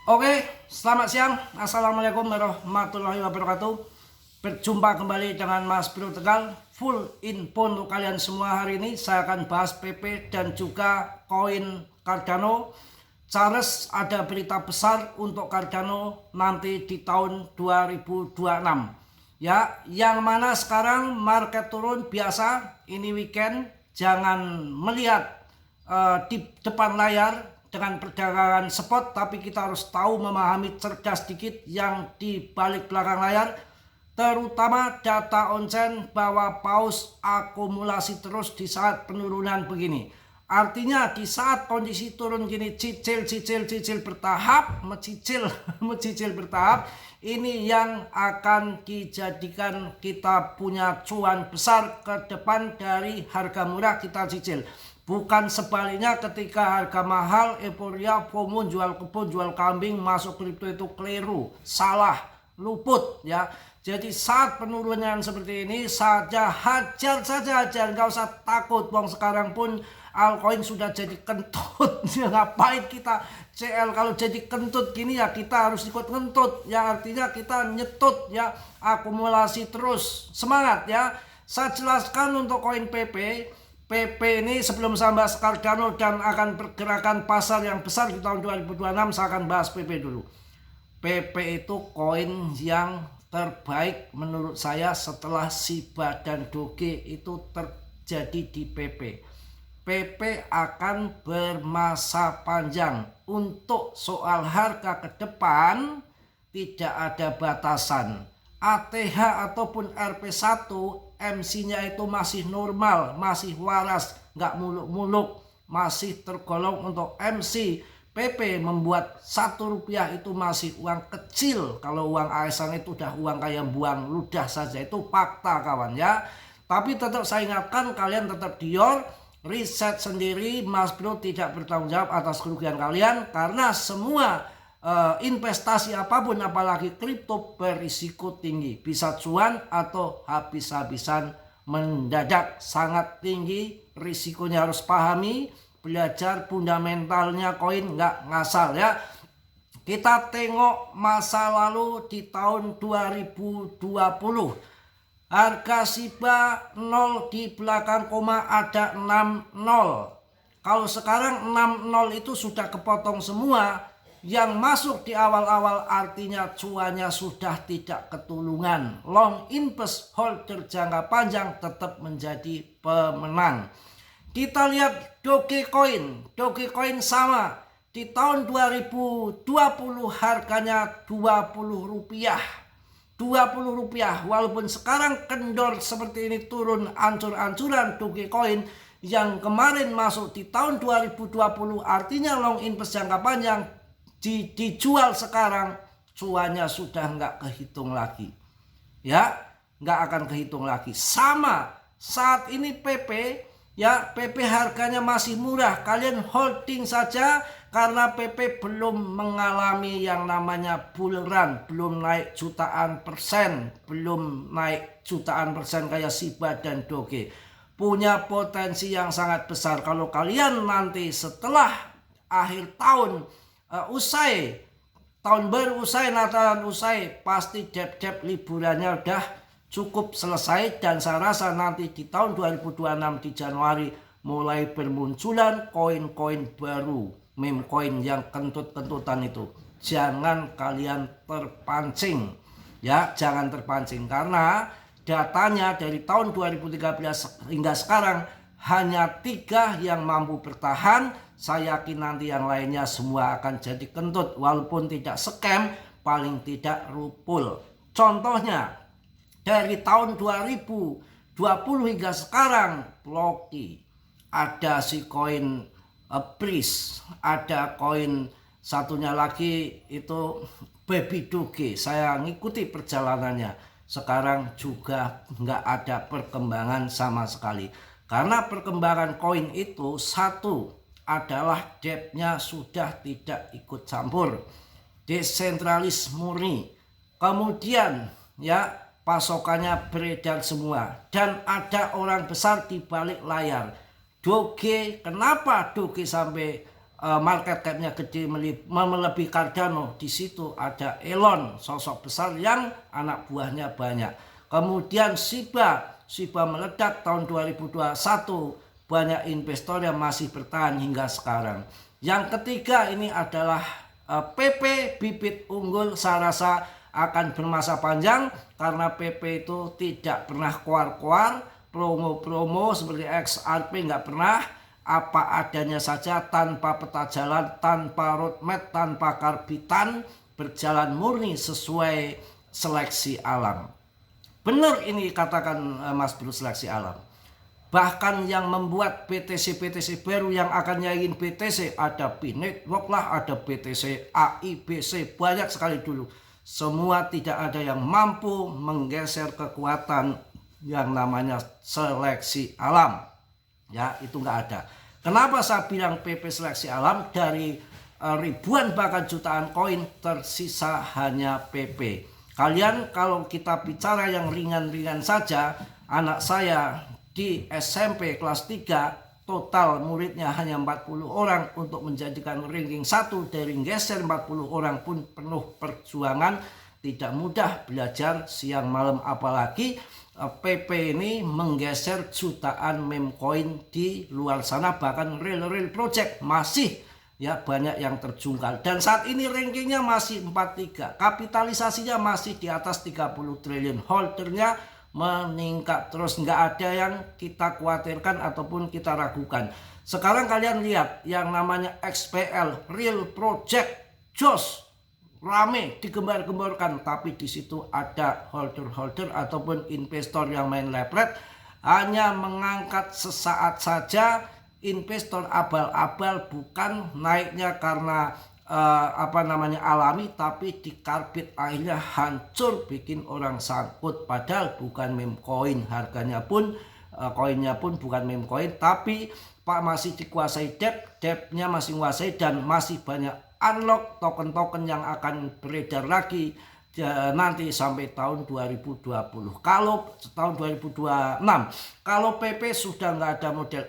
Oke, selamat siang. Assalamualaikum warahmatullahi wabarakatuh. Berjumpa kembali dengan Mas Bro Tegal. Full info untuk kalian semua hari ini. Saya akan bahas PP dan juga koin Cardano. Charles, ada berita besar untuk Cardano nanti di tahun 2026. Ya, yang mana sekarang market turun biasa. Ini weekend, jangan melihat di depan layar dengan perdagangan spot, tapi kita harus tahu memahami cerdas sedikit yang di balik belakang layar, terutama data on-chain bahwa paus akumulasi terus di saat penurunan begini. Artinya di saat kondisi turun gini, cicil bertahap, mencicil bertahap, ini yang akan dijadikan kita punya cuan besar ke depan. Dari harga murah kita cicil. Bukan sebaliknya, ketika harga mahal, euforia, FOMO, jual kebun, jual kambing, masuk kripto itu keliru, salah, luput ya. Jadi saat penurunan seperti ini saja hajar saja, nggak usah takut. Bang, sekarang pun altcoin sudah jadi kentut. Ngapain kita CL kalau jadi kentut gini ya, kita harus ikut kentut ya, artinya kita nyetut ya, akumulasi terus, semangat ya. Saya jelaskan untuk koin PP ini sebelum saya bahas Cardano dan akan pergerakan pasar yang besar di tahun 2026, saya akan bahas PP dulu. PP itu koin yang terbaik menurut saya setelah Shiba dan Doge itu terjadi di PP. PP akan bermasa panjang. Untuk soal harga ke depan tidak ada batasan. ATH ataupun RP1 MC-nya itu masih normal, masih waras, nggak muluk-muluk, masih tergolong untuk MC. PP membuat 1 rupiah itu masih uang kecil. Kalau uang ASN itu udah uang kayak buang ludah saja, itu fakta kawan ya. Tapi tetap saya ingatkan, kalian tetap dior, riset sendiri. Mas Bro tidak bertanggung jawab atas kerugian kalian, karena semua investasi apapun apalagi kripto berisiko tinggi, bisa cuan atau habis-habisan mendadak, sangat tinggi risikonya. Harus pahami, belajar fundamentalnya koin, nggak ngasal ya. Kita tengok masa lalu di tahun 2020, harga Shiba 0, di belakang koma ada 60. Kalau sekarang 60 itu sudah kepotong semua. Yang masuk di awal-awal artinya cuannya sudah tidak ketulungan. Long invest holder jangka panjang tetap menjadi pemenang. Kita lihat Dogecoin. Dogecoin sama. Di tahun 2020 harganya 20 rupiah. 20 rupiah. Walaupun sekarang kendor seperti ini, turun ancur-ancuran Dogecoin yang kemarin masuk di tahun 2020, artinya long invest jangka panjang, dijual sekarang, cuannya sudah nggak kehitung lagi ya, nggak akan kehitung lagi. Sama saat ini PP ya, PP harganya masih murah, kalian holding saja karena PP belum mengalami yang namanya bull run, belum naik jutaan persen, belum naik jutaan persen kayak Shiba dan Doge. Punya potensi yang sangat besar. Kalau kalian nanti setelah akhir tahun, usai tahun baru, usai Natalan, usai, pasti debt liburannya udah cukup selesai. Dan saya rasa nanti di tahun 2026 di Januari mulai bermunculan koin-koin baru, meme coin yang kentut-kentutan itu. Jangan kalian terpancing ya, jangan terpancing, karena datanya dari tahun 2013 hingga sekarang hanya 3 yang mampu bertahan. Saya yakin nanti yang lainnya semua akan jadi kentut, walaupun tidak scam, paling tidak rupul. Contohnya dari tahun 2020 hingga sekarang, Loki, ada si koin Breeze, ada koin satunya lagi itu Baby Doge. Saya ngikuti perjalanannya, sekarang juga nggak ada perkembangan sama sekali. Karena perkembangan koin itu, satu adalah debtnya sudah tidak ikut campur, desentralis murni. Kemudian ya, pasokannya beredar semua, dan ada orang besar di balik layar. Doge, kenapa Doge sampai market capnya gede melebihi Cardano. Di situ ada Elon, sosok besar yang anak buahnya banyak. Kemudian Shiba meledak tahun 2021, banyak investor yang masih bertahan hingga sekarang. Yang ketiga ini adalah PP, bibit unggul. Saya rasa akan bermasa panjang karena PP itu tidak pernah keluar-keluar promo-promo seperti XRP, nggak pernah, apa adanya saja, tanpa peta jalan, tanpa roadmap, tanpa karbitan, berjalan murni sesuai seleksi alam. Benar ini katakan Mas Bro, seleksi alam. Bahkan yang membuat BTC baru yang akan nyaingin BTC, ada Binetwork lah, ada BTC AIBC, banyak sekali dulu. Semua tidak ada yang mampu menggeser kekuatan yang namanya seleksi alam. Ya, itu nggak ada. Kenapa saya bilang PP seleksi alam? Dari ribuan bahkan jutaan koin tersisa hanya PP. Kalian kalau kita bicara yang ringan-ringan saja, anak saya di SMP kelas 3 total muridnya hanya 40 orang. Untuk menjadikan ranking 1 dari geser 40 orang pun penuh perjuangan, tidak mudah, belajar siang malam. Apalagi PP ini menggeser jutaan meme coin di luar sana, bahkan real project masih ya banyak yang terjungkal. Dan saat ini rankingnya masih 43, kapitalisasinya masih di atas 30 triliun, holdernya meningkat terus, nggak ada yang kita khawatirkan ataupun kita ragukan. Sekarang kalian lihat yang namanya XPL, real project, jos, rame, digembar-gemborkan, tapi di situ ada holder ataupun investor yang main lepret, hanya mengangkat sesaat saja. Investor abal-abal, bukan naiknya karena alami, tapi di karbit akhirnya hancur, bikin orang sangkut. Padahal bukan meme coin, harganya pun koinnya pun bukan meme coin, tapi masih dikuasai depnya masih menguasai, dan masih banyak unlock token-token yang akan beredar lagi nanti sampai tahun 2020. Kalau tahun 2026, kalau PP sudah nggak ada model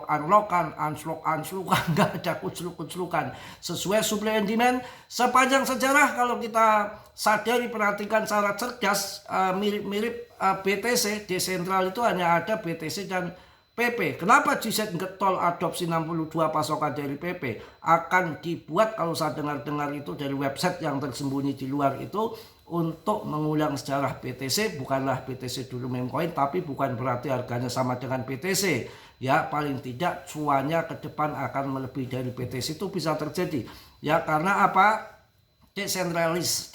unlockan, nggak ada kucluk-kuclukan, sesuai supply and demand. Sepanjang sejarah kalau kita sadari, perhatikan secara cerdas, mirip-mirip BTC, desentral itu hanya ada BTC dan PP. Kenapa GZ getol adopsi 62 pasokan dari PP? Akan dibuat, kalau saya dengar-dengar itu dari website yang tersembunyi di luar itu, untuk mengulang sejarah BTC. Bukanlah BTC dulu meme coin, tapi bukan berarti harganya sama dengan BTC. Ya, paling tidak cuannya ke depan akan melebihi dari BTC, itu bisa terjadi. Ya, karena apa? Desentralis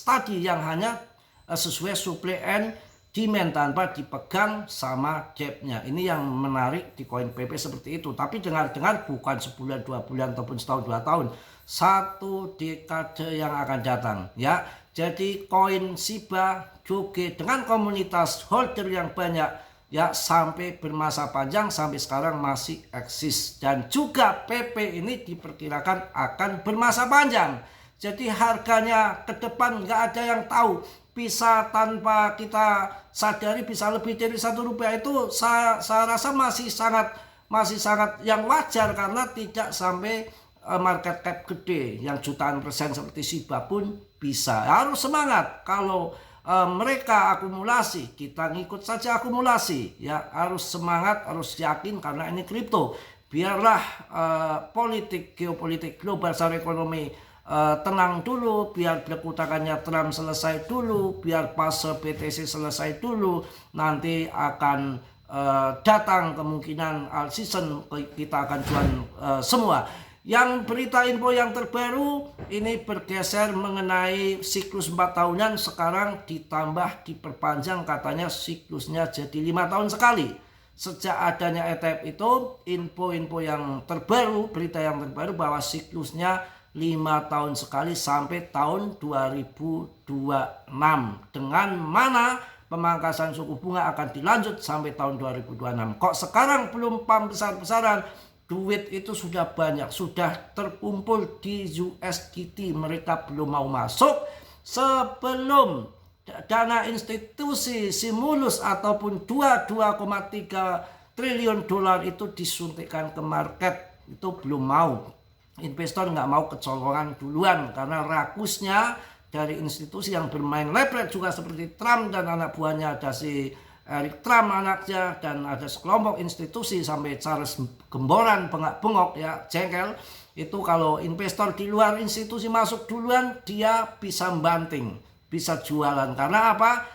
tadi yang hanya sesuai supply and demand tanpa dipegang sama depnya. Ini yang menarik di koin PP seperti itu. Tapi dengar-dengar bukan sebulan, 2 bulan, ataupun setahun, 2 tahun. 1 dekade yang akan datang. Ya, jadi koin Shiba Doge dengan komunitas holder yang banyak, ya, sampai bermasa panjang, sampai sekarang masih eksis. Dan juga PP ini diperkirakan akan bermasa panjang. Jadi harganya ke depan nggak ada yang tahu. Bisa tanpa kita sadari bisa lebih dari Rp1, itu saya rasa masih sangat yang wajar, karena tidak sampai market cap gede yang jutaan persen seperti Shiba pun bisa. Harus semangat. Kalau mereka akumulasi, kita ngikut saja akumulasi. Ya, harus semangat, harus yakin, karena ini kripto. Biarlah geopolitik global secara ekonomi tenang dulu, biar berkutakannya Trump selesai dulu, biar fase BTC selesai dulu, nanti akan datang kemungkinan all season, kita akan cuan semua. Yang berita info yang terbaru ini bergeser mengenai siklus 4 tahunan, sekarang ditambah diperpanjang, katanya siklusnya jadi 5 tahun sekali. Sejak adanya ETF itu, info-info yang terbaru, berita yang terbaru bahwa siklusnya 5 tahun sekali sampai tahun 2026. Dengan mana pemangkasan suku bunga akan dilanjut sampai tahun 2026. Kok sekarang belum pump besar-besaran? Duit itu sudah banyak, sudah terkumpul di USDT. Mereka belum mau masuk sebelum dana institusi stimulus ataupun 2,3 triliun dolar itu disuntikkan ke market. itu belum mau. Investor nggak mau kecolongan duluan karena rakusnya dari institusi yang bermain lepret juga seperti Trump dan anak buahnya, ada si Eric Trump anaknya, dan ada sekelompok institusi sampai Charles Gemboran bengok ya, jengkel. Itu kalau investor di luar institusi masuk duluan, dia bisa banting, bisa jualan. Karena apa?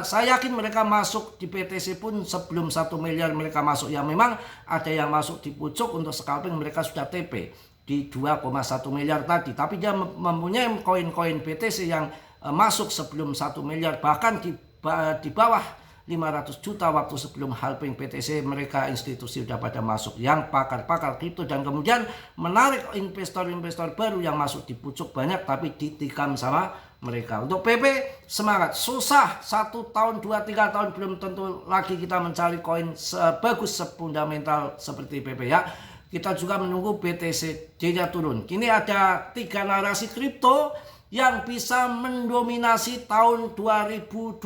Saya yakin mereka masuk di PTC pun sebelum 1 miliar mereka masuk. Ya memang ada yang masuk di pucuk untuk scalping, mereka sudah TP di 2,1 miliar tadi. Tapi dia mempunyai koin-koin BTC yang masuk sebelum 1 miliar. Bahkan di bawah 500 juta waktu sebelum halving PTC, mereka institusi sudah pada masuk, yang pakar-pakar kripto, dan kemudian menarik investor-investor baru yang masuk di pucuk banyak tapi ditikam sama mereka. Untuk PP semangat, susah 1 tahun 2-3 tahun belum tentu lagi kita mencari koin sebagus fundamental seperti PP ya. Kita juga menunggu BTC-nya turun. Kini ada 3 narasi kripto yang bisa mendominasi tahun 2026.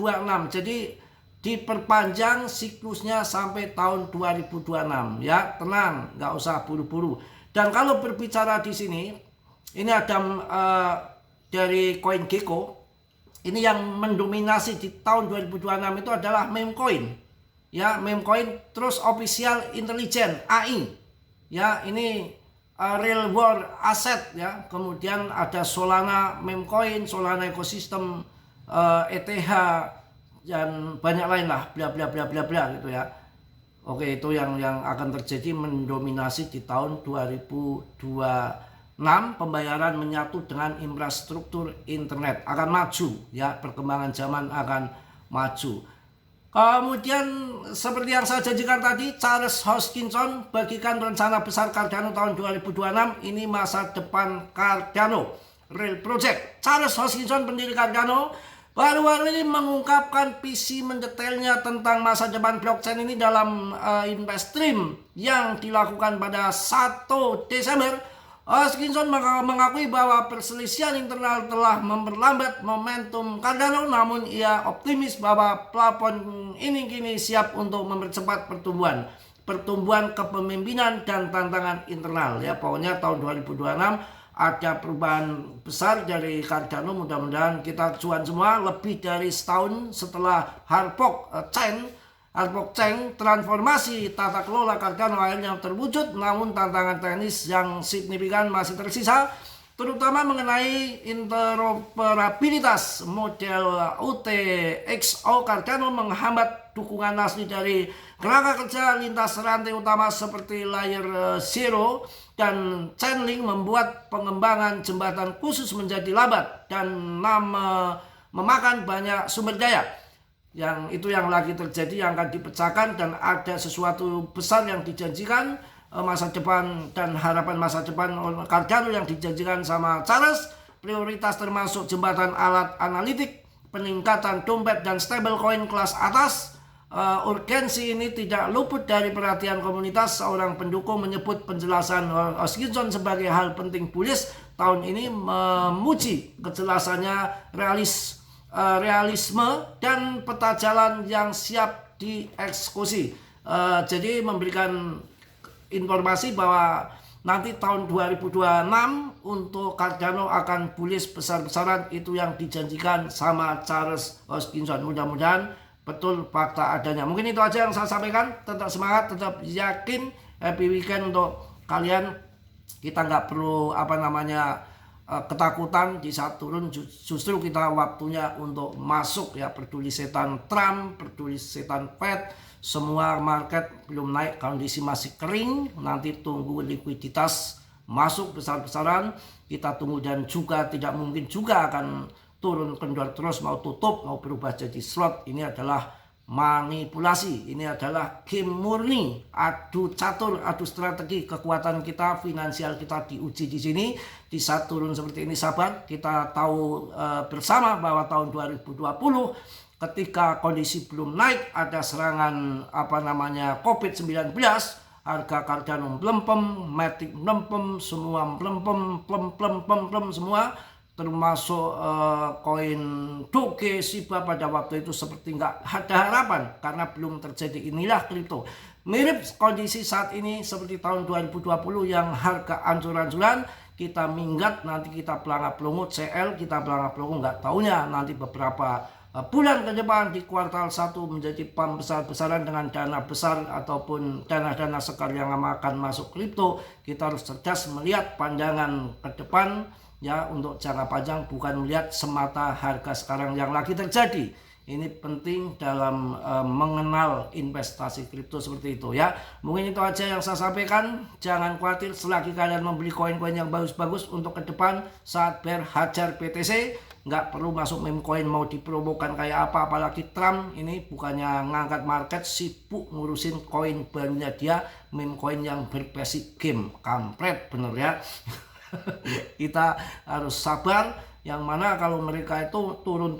Jadi diperpanjang siklusnya sampai tahun 2026 ya. Tenang, nggak usah buru-buru. Dan kalau berbicara di sini, ini ada dari koin Gecko, ini yang mendominasi di tahun 2026 itu adalah meme coin ya, meme coin, terus official intelligence AI ya, ini real world asset ya, kemudian ada Solana meme coin, Solana ekosistem, ETH, dan banyak lain lah, bla bla bla bla bla gitu ya. Oke, itu yang akan terjadi mendominasi di tahun 2026. Pembayaran menyatu dengan infrastruktur internet akan maju ya, perkembangan zaman akan maju. Kemudian seperti yang saya janjikan tadi, Charles Hoskinson bagikan rencana besar Cardano tahun 2026. Ini masa depan Cardano Real Project. Charles Hoskinson, pendiri Cardano, baru-baru ini mengungkapkan visi mendetailnya tentang masa depan blockchain ini dalam Investstream yang dilakukan pada 1 Desember. Hoskinson mengakui bahwa perselisihan internal telah memperlambat momentum Cardano, namun ia optimis bahwa plafon ini kini siap untuk mempercepat pertumbuhan kepemimpinan dan tantangan internal ya. Pokoknya tahun 2026 ada perubahan besar dari Cardano. Mudah-mudahan kita cuan semua. Lebih dari setahun setelah Hard Fork Chain, transformasi tata kelola Cardano akhirnya terwujud, namun tantangan teknis yang signifikan masih tersisa, terutama mengenai interoperabilitas model UTXO. Cardano menghambat dukungan asli dari kerangka kerja lintas rantai utama seperti Layer 0, dan Chainlink membuat pengembangan jembatan khusus menjadi lambat dan memakan banyak sumber daya. Yang itu yang lagi terjadi, yang akan dipecahkan, dan ada sesuatu besar yang dijanjikan masa depan dan harapan masa depan Cardano yang dijanjikan sama Charles. Prioritas termasuk jembatan alat analitik, peningkatan dompet dan stablecoin kelas atas. Urgensi ini tidak luput dari perhatian komunitas. Seorang pendukung menyebut penjelasan Hoskinson sebagai hal penting bullish tahun ini, memuji kejelasannya, realisme dan peta jalan yang siap dieksekusi. Jadi memberikan informasi bahwa nanti tahun 2026 untuk Cardano akan bullish besar-besaran, itu yang dijanjikan sama Charles Hoskinson. Mudah-mudahan betul fakta adanya. Mungkin itu aja yang saya sampaikan. Tetap semangat, tetap yakin. Happy weekend untuk kalian. Kita nggak perlu ketakutan di saat turun. Justru kita waktunya untuk masuk ya. Peduli setan Trump, peduli setan Fed, semua market belum naik, kondisi masih kering. Nanti tunggu likuiditas masuk besar-besaran, kita tunggu. Dan juga tidak mungkin juga akan turun kendor terus, mau tutup, mau berubah jadi slot. Ini adalah manipulasi, ini adalah game murni, adu catur, adu strategi. Kekuatan kita, finansial kita diuji di sini. Di saat turun seperti ini, sahabat, kita tahu bersama bahwa tahun 2020 ketika kondisi belum naik, ada serangan COVID-19, harga Cardano melempem, Matic melempem, semua melempem, plem semua. termasuk koin Doge, Shiba pada waktu itu seperti nggak ada harapan karena belum terjadi. Inilah kripto. Mirip kondisi saat ini seperti tahun 2020 yang harga ancur-ancuran, kita minggat, nanti kita pelangap-pelungut, CL kita pelangap-pelungut, nggak taunya nanti beberapa bulan ke depan di kuartal 1 menjadi pump besar-besaran dengan dana besar ataupun dana-dana sekar yang akan masuk kripto. Kita harus cerdas melihat pandangan ke depan ya untuk jangka panjang, bukan melihat semata harga sekarang yang lagi terjadi. Ini penting dalam mengenal investasi kripto seperti itu ya. Mungkin itu aja yang saya sampaikan. Jangan khawatir selagi kalian membeli koin-koin yang bagus-bagus untuk ke depan saat bear hajar BTC. Nggak perlu masuk meme coin mau dipromokan kayak apa, apalagi Trump ini bukannya ngangkat market, sibuk ngurusin koin barunya dia, meme coin yang berbasis game. Kampret bener ya. Kita harus sabar. Yang mana kalau mereka itu turun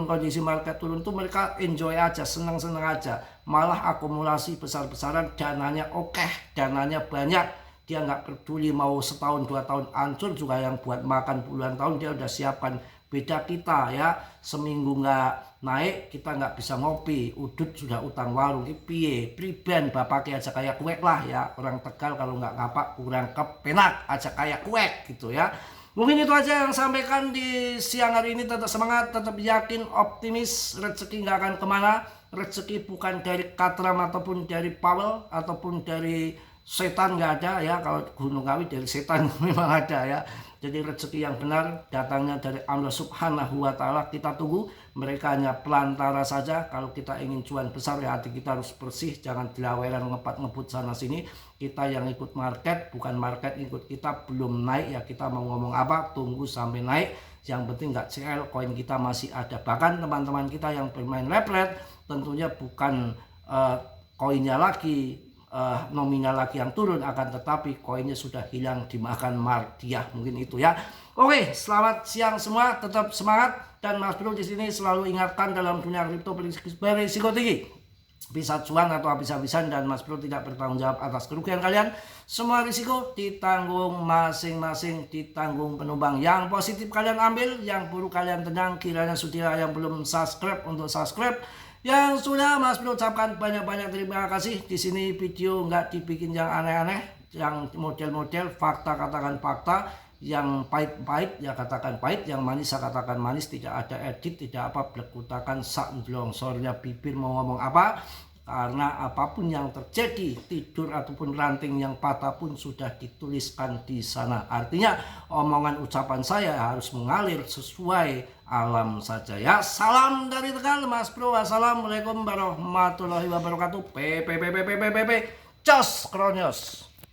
kondisi market turun tuh mereka enjoy aja, senang-senang aja, malah akumulasi besar-besaran, dananya oke, dananya banyak, dia nggak peduli mau setahun 2 tahun hancur juga, yang buat makan puluhan tahun dia udah siapkan. Beda kita ya, seminggu nggak naik kita nggak bisa ngopi, udut sudah utang warung, piye priben bapaknya aja kayak kuek lah ya, orang Tegal kalau nggak ngapak kurang kepenak aja kayak kuek gitu ya. Mungkin itu aja yang sampaikan di siang hari ini. Tetap semangat, tetap yakin, optimis. Rezeki nggak akan kemana. Rezeki bukan dari Katram ataupun dari Powell ataupun dari setan, nggak ada ya. Kalau Gunung Kawi dari setan memang ada ya. Jadi rezeki yang benar datangnya dari Allah Subhanahu wa Ta'ala. Kita tunggu, mereka hanya pelantara saja. Kalau kita ingin cuan besar ya hati kita harus bersih, jangan dilawelan ngebut sana sini. Kita yang ikut market, bukan market ikut kita. Belum naik ya kita mau ngomong apa, tunggu sampai naik. Yang penting nggak CL, koin kita masih ada. Bahkan teman-teman kita yang bermain lepret tentunya bukan koinnya lagi, nominal lagi yang turun, akan tetapi koinnya sudah hilang dimakan mardiah. Mungkin itu ya. Oke, selamat siang semua, tetap semangat, dan Mas Bro di sini selalu ingatkan dalam dunia kripto berisiko tinggi. Bisa cuan atau habis-habisan, dan Mas Bro tidak bertanggung jawab atas kerugian kalian. Semua risiko ditanggung masing-masing, ditanggung penumpang. Yang positif kalian ambil, yang buruk kalian tenang. Kiranya sudah yang belum subscribe untuk subscribe. Yang sudah, Mas Bro ucapkan banyak-banyak terima kasih. Di sini video nggak dibikin yang aneh-aneh, yang model-model, fakta katakan fakta, yang pahit-pahit ya katakan pahit, yang manis saya katakan manis, tidak ada edit, tidak apa, blekutakan sak sornya bibir mau ngomong apa. Karena apapun yang terjadi, tidur ataupun ranting yang patah pun sudah dituliskan di sana. Artinya omongan ucapan saya harus mengalir sesuai alam saja ya. Salam dari Tegal, Mas Bro. Wassalamualaikum warahmatullahi wabarakatuh. Jos Kronyos.